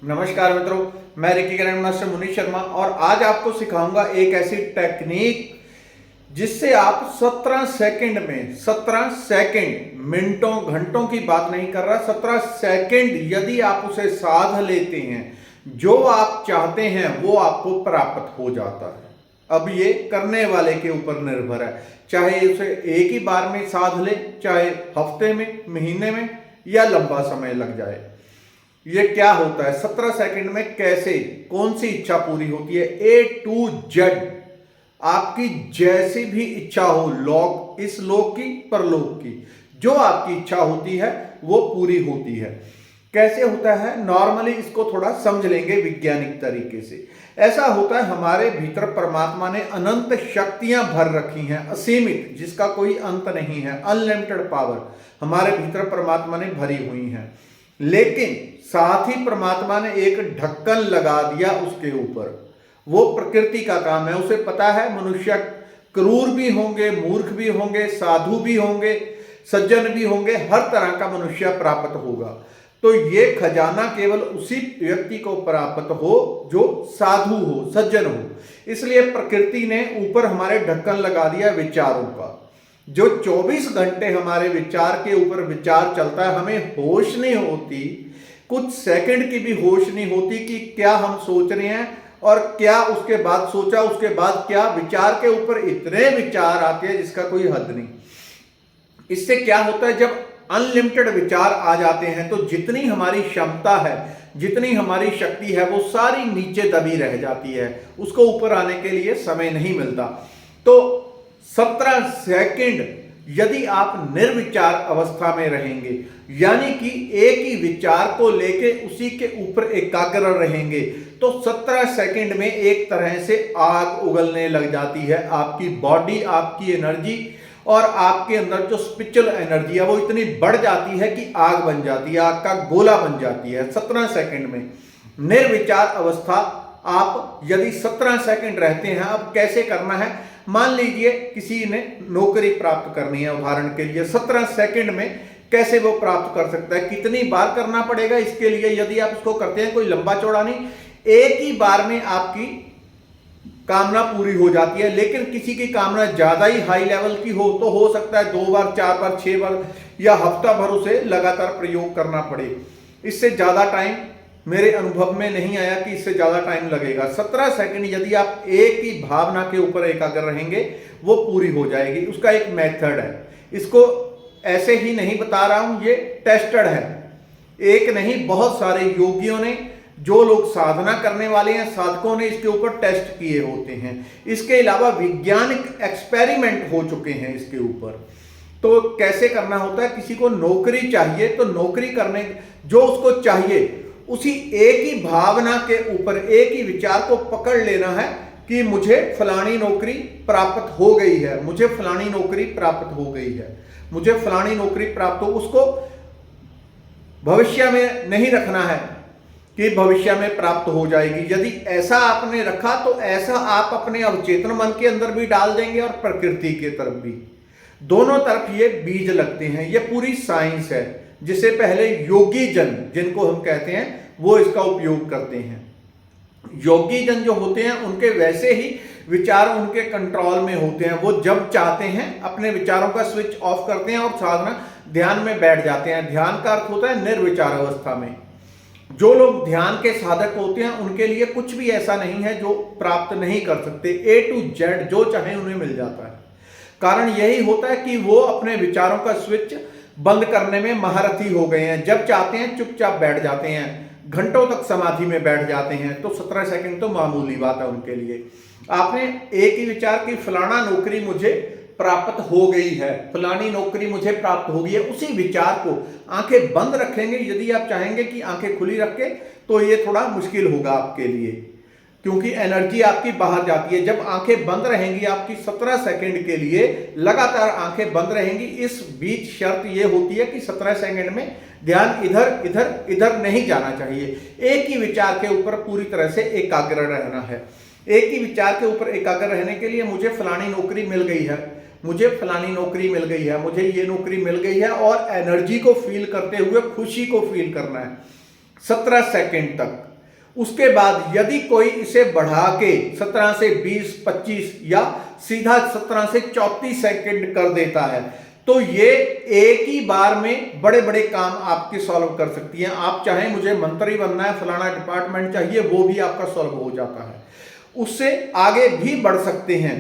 नमस्कार मित्रों, मैं reiki grand master Munish Sharma और आज आपको सिखाऊंगा एक ऐसी टेक्निक जिससे आप 17 सेकंड में 17 सेकंड मिनटों घंटों की बात नहीं कर रहा, 17 सेकंड यदि आप उसे साध लेते हैं, जो आप चाहते हैं वो आपको प्राप्त हो जाता है। अब ये करने वाले के ऊपर निर्भर है, चाहे उसे एक ही बार में साध ले, चाहे हफ्ते में, महीने में या लंबा समय लग जाए। ये क्या होता है, 17 सेकंड में कैसे कौन सी इच्छा पूरी होती है, ए टू जेड आपकी जैसी भी इच्छा हो, लोक इस लोक की परलोक की, जो आपकी इच्छा होती है वो पूरी होती है। कैसे होता है, नॉर्मली इसको थोड़ा समझ लेंगे वैज्ञानिक तरीके से। ऐसा होता है, हमारे भीतर परमात्मा ने अनंत शक्तियां भर रखी हैं, असीमित, जिसका कोई अंत नहीं है, अनलिमिटेड पावर हमारे भीतर परमात्मा ने भरी हुई है। लेकिन साथ ही परमात्मा ने एक ढक्कन लगा दिया उसके ऊपर। वो प्रकृति का काम है, उसे पता है मनुष्य क्रूर भी होंगे, मूर्ख भी होंगे, साधु भी होंगे, सज्जन भी होंगे, हर तरह का मनुष्य प्राप्त होगा। तो ये खजाना केवल उसी व्यक्ति को प्राप्त हो जो साधु हो, सज्जन हो। इसलिए प्रकृति ने ऊपर हमारे ढक्कन लगा दिया विचारों का। जो 24 घंटे हमारे विचार के ऊपर विचार चलता है, हमें होश नहीं होती, कुछ सेकंड की भी होश नहीं होती कि क्या हम सोच रहे हैं और क्या उसके बाद सोचा, उसके बाद क्या, विचार के ऊपर इतने विचार आते हैं जिसका कोई हद नहीं। इससे क्या होता है, जब अनलिमिटेड विचार आ जाते हैं तो जितनी हमारी क्षमता है, जितनी हमारी शक्ति है, वो सारी नीचे दबी रह जाती है, उसको ऊपर आने के लिए समय नहीं मिलता। तो 17 सेकंड यदि आप निर्विचार अवस्था में रहेंगे, यानी कि एक ही विचार को लेके उसी के ऊपर एकाग्र रहेंगे, तो 17 सेकंड में एक तरह से आग उगलने लग जाती है। आपकी बॉडी, आपकी एनर्जी और आपके अंदर जो स्पिरिचुअल एनर्जी है वो इतनी बढ़ जाती है कि आग बन जाती है, आग का गोला बन जाती है 17 सेकंड में। निर्विचार अवस्था आप यदि 17 सेकंड रहते हैं, अब कैसे करना है, मान लीजिए किसी ने नौकरी प्राप्त करनी है, उदाहरण के लिए 17 सेकंड में कैसे वो प्राप्त कर सकता है, कितनी बार करना पड़ेगा इसके लिए, यदि आप इसको करते हैं, कोई लंबा चौड़ा नहीं, एक ही बार में आपकी कामना पूरी हो जाती है। लेकिन किसी की कामना ज्यादा ही हाई लेवल की हो तो हो सकता है 2 बार, 4 बार, 6 बार या हफ्ता भर उसे लगातार प्रयोग करना पड़े। इससे ज्यादा टाइम मेरे अनुभव में नहीं आया कि इससे ज्यादा टाइम लगेगा। 17 सेकंड यदि आप एक ही भावना के ऊपर एकाग्र रहेंगे वो पूरी हो जाएगी। उसका एक मेथड है, इसको ऐसे ही नहीं बता रहा हूं, ये टेस्टेड है। एक नहीं, बहुत सारे योगियों ने, जो लोग साधना करने वाले हैं, साधकों ने इसके ऊपर टेस्ट किए होते हैं। इसके अलावा वैज्ञानिक एक्सपेरिमेंट हो चुके हैं इसके ऊपर। तो कैसे करना होता है, किसी को नौकरी चाहिए तो नौकरी करने जो उसको चाहिए उसी एक ही भावना के ऊपर, एक ही विचार को पकड़ लेना है कि मुझे फलानी नौकरी प्राप्त हो गई है, मुझे फलानी नौकरी प्राप्त हो गई है, मुझे फलानी नौकरी प्राप्त हो। उसको भविष्य में नहीं रखना है कि भविष्य में प्राप्त हो जाएगी। यदि ऐसा आपने रखा तो ऐसा आप अपने अवचेतन मन के अंदर भी डाल देंगे और प्रकृति के तरफ भी, दोनों तरफ ये बीज लगते हैं। ये पूरी साइंस है जिसे पहले योगी जन, जिनको हम कहते हैं, वो इसका उपयोग करते हैं। योगी जन जो होते हैं उनके वैसे ही विचार उनके कंट्रोल में होते हैं। वो जब चाहते हैं अपने विचारों का स्विच ऑफ करते हैं और साधना ध्यान में बैठ जाते हैं। ध्यान का अर्थ होता है निर्विचार अवस्था में। जो लोग ध्यान के साधक होते हैं उनके लिए कुछ भी ऐसा नहीं है जो प्राप्त नहीं कर सकते। ए टू जेड जो चाहे उन्हें मिल जाता है। कारण यही होता है कि वो अपने विचारों का स्विच बंद करने में महारथी हो गए हैं। जब चाहते हैं चुपचाप बैठ जाते हैं, घंटों तक समाधि में बैठ जाते हैं। तो 17 सेकंड तो मामूली बात है उनके लिए। आपने एक ही विचार की फलाना नौकरी मुझे प्राप्त हो गई है, फलानी नौकरी मुझे प्राप्त हो गई है, उसी विचार को आंखें बंद रखेंगे। यदि आप चाहेंगे कि आंखें खुली रखें तो ये थोड़ा मुश्किल होगा आपके लिए, क्योंकि एनर्जी आपकी बाहर जाती है। जब आंखें बंद रहेंगी आपकी 17 सेकंड के लिए, लगातार आंखें बंद रहेंगी। इस बीच शर्त यह होती है कि 17 सेकंड में ध्यान इधर इधर इधर नहीं जाना चाहिए। एक ही विचार के ऊपर पूरी तरह से एकाग्र रहना है। एक ही विचार के ऊपर एकाग्र रहने के लिए मुझे फलानी नौकरी मिल गई है, मुझे फलानी नौकरी मिल गई है, मुझे ये नौकरी मिल गई है, और एनर्जी को फील करते हुए खुशी को फील करना है। 17 सेकंड तक। उसके बाद यदि कोई इसे बढ़ा के 17 से 20, 25 या सीधा 17 से 34 सेकंड कर देता है तो ये एक ही बार में बड़े बड़े काम आपके सॉल्व कर सकती हैं। आप चाहें मुझे मंत्री बनना है, फलाना डिपार्टमेंट चाहिए, वो भी आपका सॉल्व हो जाता है। उससे आगे भी बढ़ सकते हैं,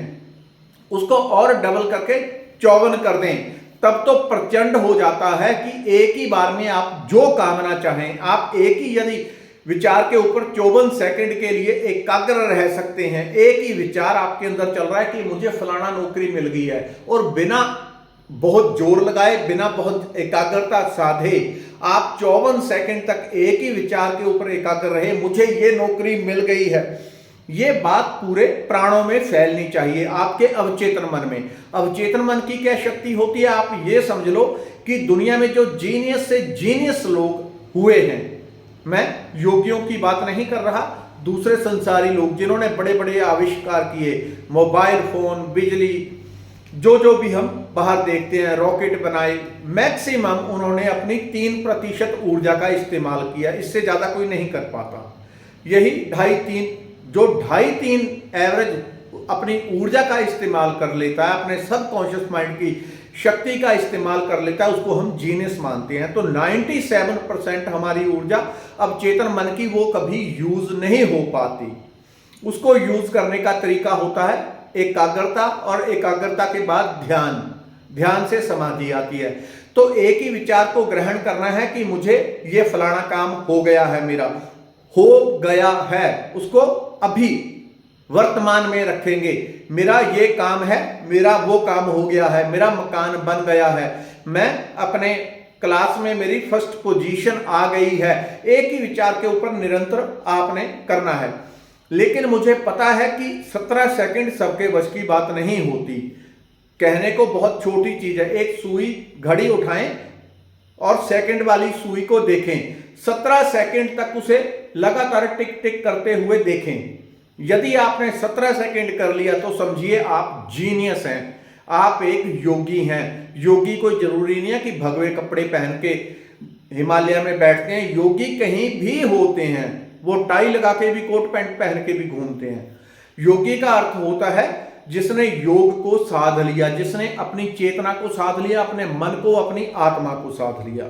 उसको और डबल करके 54 कर दें, तब तो प्रचंड हो जाता है कि एक ही बार में आप जो कामना चाहें, आप एक ही यदि विचार के ऊपर 54 सेकंड के लिए एकाग्र रह सकते हैं। एक ही विचार आपके अंदर चल रहा है कि मुझे फलाना नौकरी मिल गई है, और बिना बहुत जोर लगाए, बिना बहुत एकाग्रता साधे आप 54 सेकंड तक एक ही विचार के ऊपर एकाग्र रहे, मुझे ये नौकरी मिल गई है। ये बात पूरे प्राणों में फैलनी चाहिए, आपके अवचेतन मन में। अवचेतन मन की क्या शक्ति होती है, आप ये समझ लो कि दुनिया में जो जीनियस से जीनियस लोग हुए हैं, मैं योगियों की बात नहीं कर रहा, दूसरे संसारी लोग जिन्होंने बड़े बड़े आविष्कार किए, मोबाइल फोन, बिजली, जो भी हम बाहर देखते हैं, रॉकेट बनाए, मैक्सिमम उन्होंने अपनी 3% ऊर्जा का इस्तेमाल किया, इससे ज्यादा कोई नहीं कर पाता। यही 2.5-3 एवरेज अपनी ऊर्जा का इस्तेमाल कर लेता है, अपने सबकॉन्शियस माइंड की शक्ति का इस्तेमाल कर लेता है, उसको हम जीनियस मानते हैं। तो 97% हमारी ऊर्जा अब चेतन मन की वो कभी यूज नहीं हो पाती। उसको यूज करने का तरीका होता है एकाग्रता, और एकाग्रता के बाद ध्यान, ध्यान से समाधि आती है। तो एक ही विचार को ग्रहण करना है कि मुझे ये फलाना काम हो गया है, मेरा हो गया है, उसको अभी वर्तमान में रखेंगे। मेरा ये काम है, मेरा वो काम हो गया है, मेरा मकान बन गया है, मैं अपने क्लास में मेरी फर्स्ट पोजीशन आ गई है। एक ही विचार के ऊपर निरंतर आपने करना है। लेकिन मुझे पता है कि 17 सेकंड सबके बस की बात नहीं होती। कहने को बहुत छोटी चीज है, एक सुई घड़ी उठाएं और सेकंड वाली सुई को देखें, 17 सेकंड तक उसे लगातार टिक टिक करते हुए देखें। यदि आपने 17 सेकंड कर लिया तो समझिए आप जीनियस हैं, आप एक योगी हैं। योगी कोई जरूरी नहीं है कि भगवे कपड़े पहन के हिमालय में बैठते हैं, योगी कहीं भी होते हैं, वो टाई लगा के भी, कोट पैंट पहन के भी घूमते हैं। योगी का अर्थ होता है जिसने योग को साध लिया, जिसने अपनी चेतना को साध लिया, अपने मन को, अपनी आत्मा को साध लिया।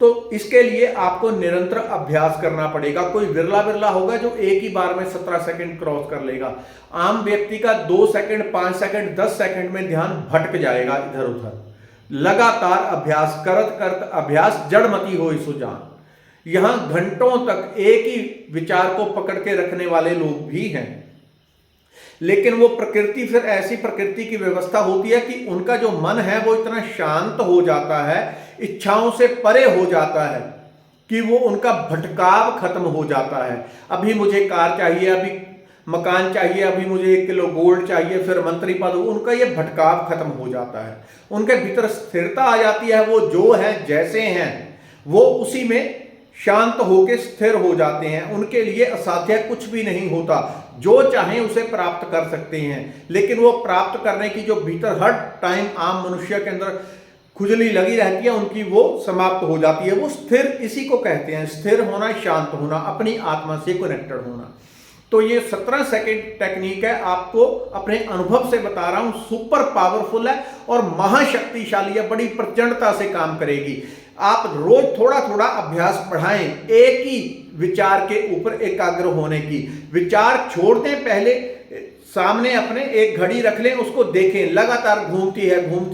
तो इसके लिए आपको निरंतर अभ्यास करना पड़ेगा। कोई विरला विरला होगा जो एक ही बार में 17 सेकंड क्रॉस कर लेगा। आम व्यक्ति का 2 सेकंड, 5 सेकंड, 10 सेकंड में ध्यान भटक जाएगा इधर उधर। लगातार अभ्यास करत करत अभ्यास जड़मती होई सो जान। यहां घंटों तक एक ही विचार को पकड़ के रखने वाले लोग भी हैं, लेकिन वो प्रकृति, फिर ऐसी प्रकृति की व्यवस्था होती है कि उनका जो मन है वो इतना शांत हो जाता है, इच्छाओं से परे हो जाता है कि वो उनका भटकाव खत्म हो जाता है। अभी मुझे कार चाहिए, अभी मकान चाहिए, अभी मुझे 1 किलो गोल्ड चाहिए, फिर मंत्री पद, उनका ये भटकाव खत्म हो जाता है। उनके भीतर स्थिरता आ जाती है, वो जो है जैसे हैं वो उसी में शांत होकर स्थिर हो जाते हैं। उनके लिए असाध्य कुछ भी नहीं होता, जो चाहें उसे प्राप्त कर सकते हैं। लेकिन वो प्राप्त करने की जो भीतर हर टाइम आम मनुष्य के अंदर खुजली लगी रहती है, उनकी वो समाप्त हो जाती है। वो स्थिर, इसी को कहते हैं स्थिर होना, शांत होना, अपनी आत्मा से कनेक्टेड होना। तो ये 17 सेकंड टेक्निक है, आपको अपने अनुभव से बता रहा हूं, सुपर पावरफुल है और महाशक्तिशाली है, बड़ी प्रचंडता से काम करेगी। आप रोज थोड़ा थोड़ा अभ्यास बढ़ाएं, एक ही विचार के ऊपर एकाग्र होने की। विचार छोड़ दें, पहले सामने अपने एक घड़ी रख लें, उसको देखें, लगातार घूमती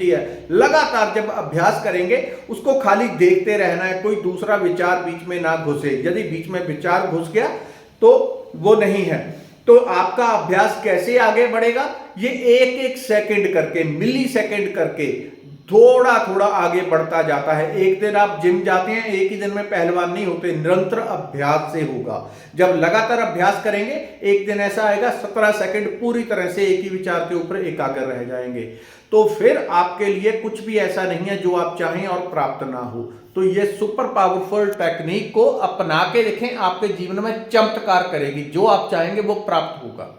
है। लगातार जब अभ्यास करेंगे उसको खाली देखते रहना है, कोई दूसरा विचार बीच में ना घुसे। यदि बीच में विचार घुस गया तो वो नहीं है। तो आपका अभ्यास कैसे आगे बढ़ेगा, ये एक एक सेकंड करके, मिली सेकंड करके थोड़ा थोड़ा आगे बढ़ता जाता है। एक दिन आप जिम जाते हैं, एक ही दिन में पहलवान नहीं होते, निरंतर अभ्यास से होगा। जब लगातार अभ्यास करेंगे, एक दिन ऐसा आएगा 17 सेकंड पूरी तरह से एक ही विचार के ऊपर एकाग्र रह जाएंगे। तो फिर आपके लिए कुछ भी ऐसा नहीं है जो आप चाहें और प्राप्त ना हो। तो ये सुपर पावरफुल टेक्निक को अपना के देखें, आपके जीवन में चमत्कार करेगी। जो आप चाहेंगे वो प्राप्त होगा।